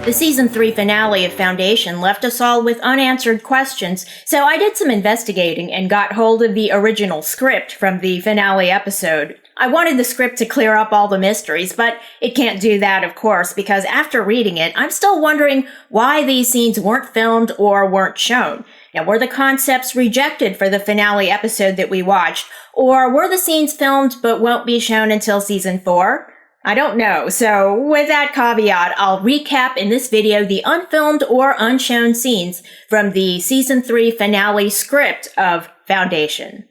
The season 3 finale of Foundation left us all with unanswered questions, so I did some investigating and got hold of the original script from the finale episode. I wanted the script to clear up all the mysteries, but it can't do that, of course, because after reading it, I'm still wondering why these scenes weren't filmed or weren't shown. Now, were the concepts rejected for the finale episode that we watched, or were the scenes filmed but won't be shown until season 4? I don't know, so with that caveat, I'll recap in this video the unfilmed or unshown scenes from the season 3 finale script of Foundation.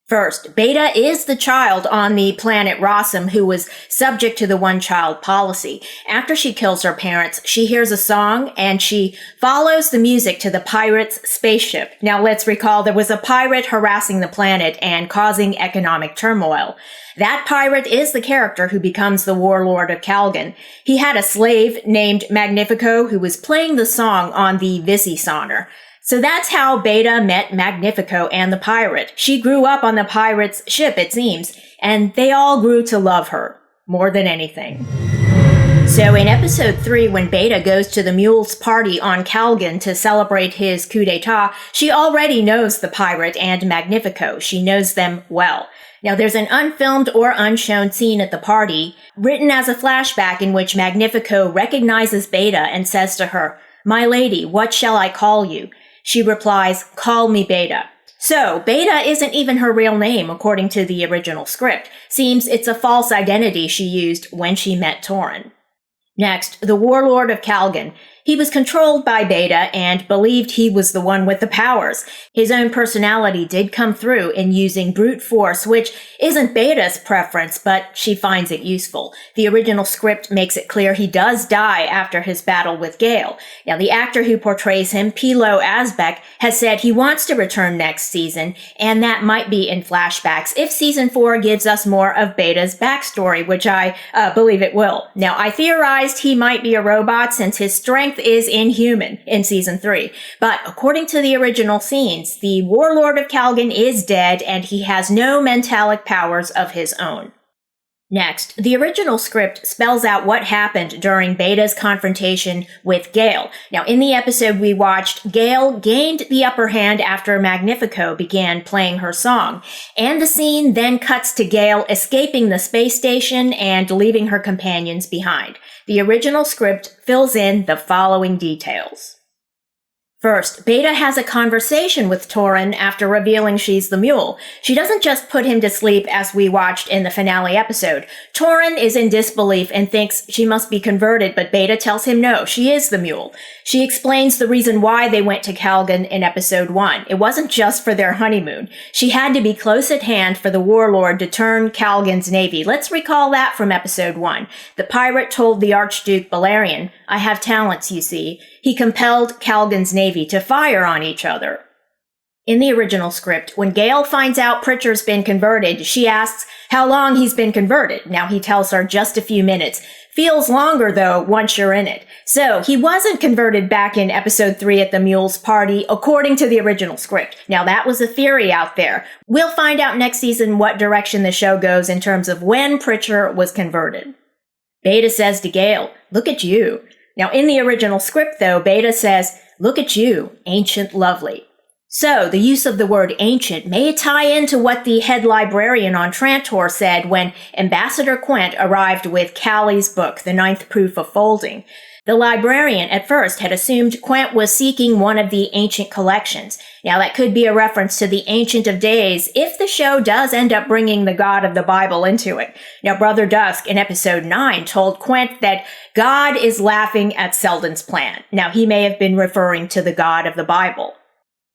First, Beta is the child on the planet Rossum who was subject to the one-child policy. After she kills her parents, she hears a song and she follows the music to the pirate's spaceship. Now let's recall there was a pirate harassing the planet and causing economic turmoil. That pirate is the character who becomes the warlord of Calgon. He had a slave named Magnifico who was playing the song on the Visisonar. So that's how Beta met Magnifico and the pirate. She grew up on the pirate's ship, it seems, and they all grew to love her more than anything. So in episode 3, when Beta goes to the mule's party on Calgon to celebrate his coup d'etat, she already knows the pirate and Magnifico. She knows them well. Now, there's an unfilmed or unshown scene at the party, written as a flashback in which Magnifico recognizes Beta and says to her, "My lady, what shall I call you?" She replies, "Call me Beta." So, Beta isn't even her real name according to the original script. Seems it's a false identity she used when she met Torin. Next, the warlord of Calgon. He was controlled by Beta and believed he was the one with the powers. His own personality did come through in using brute force, which isn't Beta's preference, but she finds it useful. The original script makes it clear he does die after his battle with Gail. Now, the actor who portrays him, Pilo Asbeck, has said he wants to return next season, and that might be in flashbacks if season 4 gives us more of Beta's backstory, which I believe it will. Now, I theorized he might be a robot since his strength is inhuman in season 3. But according to the original scenes, the warlord of Calgon is dead and he has no mentalic powers of his own. Next, the original script spells out what happened during Beta's confrontation with Gail. Now, in the episode we watched, Gail gained the upper hand after Magnifico began playing her song, and the scene then cuts to Gail escaping the space station and leaving her companions behind. The original script fills in the following details. First, Beta has a conversation with Torin after revealing she's the mule. She doesn't just put him to sleep as we watched in the finale episode. Torin is in disbelief and thinks she must be converted, but Beta tells him no, she is the mule. She explains the reason why they went to Calgon in episode 1. It wasn't just for their honeymoon. She had to be close at hand for the warlord to turn Calgon's navy. Let's recall that from episode 1. The pirate told the Archduke Balerion, "I have talents, you see." He compelled Calgon's navy to fire on each other. In the original script, when Gail finds out Pritchard's been converted, she asks how long he's been converted. Now he tells her just a few minutes. Feels longer, though, once you're in it. So, he wasn't converted back in episode 3 at the mule's party, according to the original script. Now, that was a theory out there. We'll find out next season what direction the show goes in terms of when Pritchard was converted. Beta says to Gail, "Look at you." Now, in the original script, though, Beta says, "Look at you, ancient lovely." So, the use of the word ancient may tie into what the head librarian on Trantor said when Ambassador Quent arrived with Callie's book, The Ninth Proof of Folding. The librarian at first had assumed Quent was seeking one of the ancient collections. Now, that could be a reference to the Ancient of Days if the show does end up bringing the God of the Bible into it. Now, Brother Dusk in episode 9 told Quent that God is laughing at Seldon's plan. Now, he may have been referring to the God of the Bible.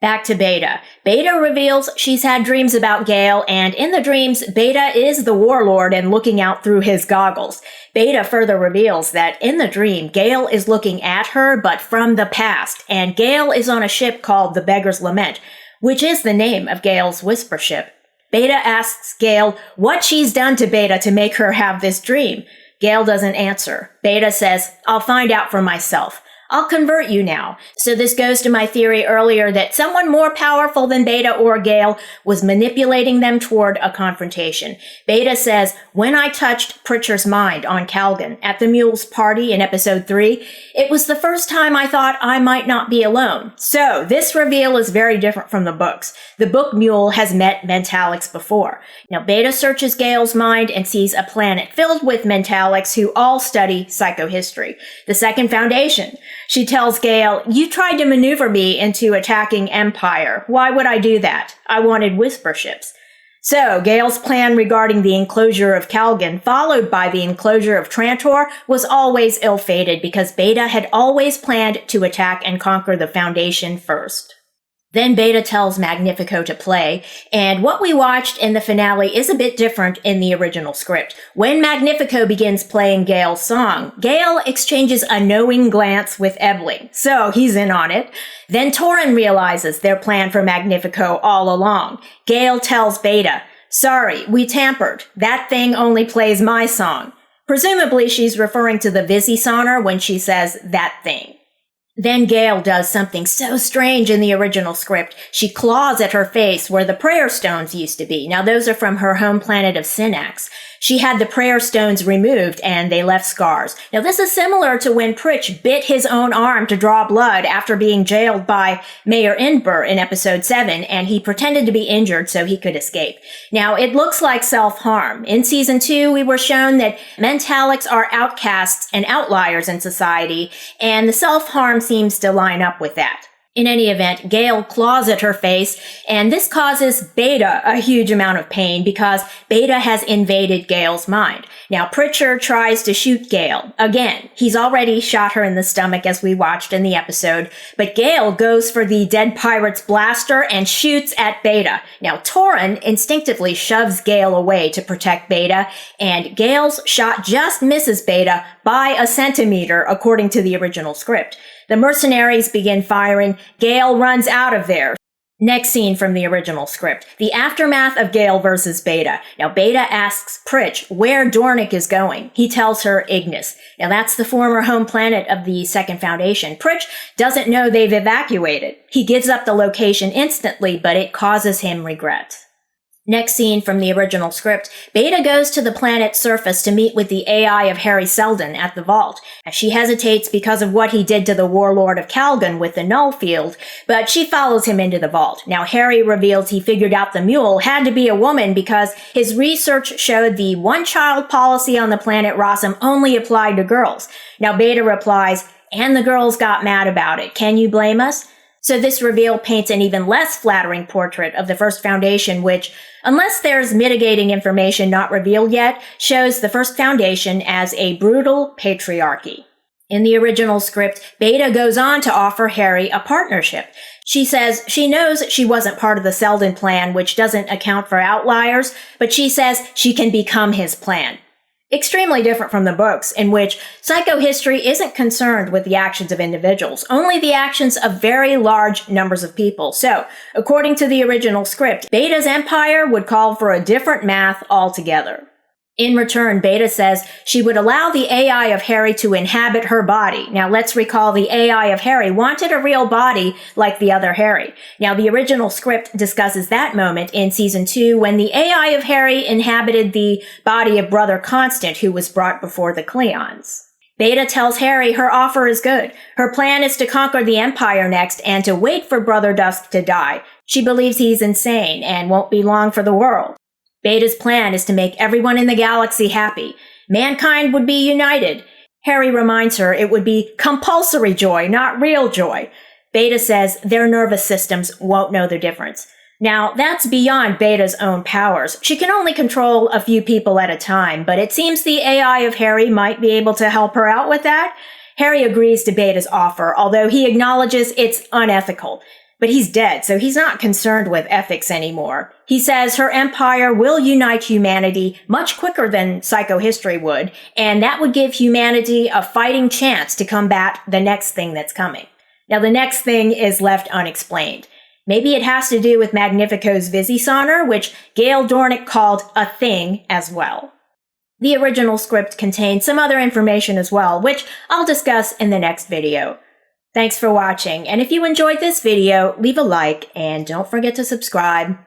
Back to Beta. Beta reveals she's had dreams about Gail, and in the dreams, Beta is the warlord and looking out through his goggles. Beta further reveals that in the dream, Gail is looking at her, but from the past, and Gail is on a ship called the Beggar's Lament, which is the name of Gail's whisper ship. Beta asks Gail what she's done to Beta to make her have this dream. Gail doesn't answer. Beta says, "I'll find out for myself. I'll convert you now. So this goes to my theory earlier that someone more powerful than Beta or Gail was manipulating them toward a confrontation. Beta says, when I touched Pritchard's mind on Calgon at the Mule's party in episode 3, it was the first time I thought I might not be alone. So this reveal is very different from the books. The book Mule has met Mentalics before. Now Beta searches Gail's mind and sees a planet filled with Mentalics who all study psychohistory. The second foundation. She tells Gail, you tried to maneuver me into attacking Empire. Why would I do that? I wanted whisper ships. So, Gail's plan regarding the enclosure of Calgon, followed by the enclosure of Trantor, was always ill-fated because Beta had always planned to attack and conquer the Foundation first. Then Beta tells Magnifico to play, and what we watched in the finale is a bit different in the original script. When Magnifico begins playing Gail's song, Gail exchanges a knowing glance with Ebling, so he's in on it. Then Torin realizes their plan for Magnifico all along. Gail tells Beta, sorry, we tampered. That thing only plays my song. Presumably she's referring to the Visisonar when she says that thing. Then Gail does something so strange in the original script. She claws at her face where the prayer stones used to be. Now those are from her home planet of Synax. She had the prayer stones removed and they left scars. Now this is similar to when Pritch bit his own arm to draw blood after being jailed by Mayor Inber in episode 7, and he pretended to be injured so he could escape. Now it looks like self-harm. In season 2, we were shown that Mentalics are outcasts and outliers in society, and the self-harm seems to line up with that. In any event, Gail claws at her face, and this causes Beta a huge amount of pain because Beta has invaded Gail's mind. Now, Pritchard tries to shoot Gail. Again, he's already shot her in the stomach as we watched in the episode, but Gail goes for the dead pirate's blaster and shoots at Beta. Now, Torin instinctively shoves Gail away to protect Beta, and Gail's shot just misses Beta by a centimeter, according to the original script. The mercenaries begin firing. Gail runs out of there. Next scene from the original script. The aftermath of Gail versus Beta. Now, Beta asks Pritch where Dornick is going. He tells her Ignis. Now, that's the former home planet of the Second Foundation. Pritch doesn't know they've evacuated. He gives up the location instantly, but it causes him regret. Next scene from the original script, Beta goes to the planet's surface to meet with the AI of Harry Seldon at the vault. She hesitates because of what he did to the warlord of Calgon with the null field, but she follows him into the vault. Now Harry reveals he figured out the mule had to be a woman because his research showed the one-child policy on the planet Rossum only applied to girls. Now Beta replies, and the girls got mad about it. Can you blame us? So this reveal paints an even less flattering portrait of the First Foundation, which, unless there's mitigating information not revealed yet, shows the First Foundation as a brutal patriarchy. In the original script, Beta goes on to offer Harry a partnership. She says she knows she wasn't part of the Seldon plan, which doesn't account for outliers, but she says she can become his plan. Extremely different from the books, in which psychohistory isn't concerned with the actions of individuals, only the actions of very large numbers of people. So, according to the original script, Beta's empire would call for a different math altogether. In return, Beta says she would allow the AI of Harry to inhabit her body. Now, let's recall the AI of Harry wanted a real body like the other Harry. Now, the original script discusses that moment in season 2 when the AI of Harry inhabited the body of Brother Constant, who was brought before the Cleons. Beta tells Harry her offer is good. Her plan is to conquer the Empire next and to wait for Brother Dusk to die. She believes he's insane and won't be long for the world. Beta's plan is to make everyone in the galaxy happy. Mankind would be united. Harry reminds her it would be compulsory joy, not real joy. Beta says their nervous systems won't know the difference. Now, that's beyond Beta's own powers. She can only control a few people at a time, but it seems the AI of Harry might be able to help her out with that. Harry agrees to Beta's offer, although he acknowledges it's unethical. But he's dead, so he's not concerned with ethics anymore. He says her empire will unite humanity much quicker than psychohistory would, and that would give humanity a fighting chance to combat the next thing that's coming. Now, the next thing is left unexplained. Maybe it has to do with Magnifico's Visisonar, which Gail Dornick called a thing as well. The original script contains some other information as well, which I'll discuss in the next video. Thanks for watching, and if you enjoyed this video, leave a like and don't forget to subscribe.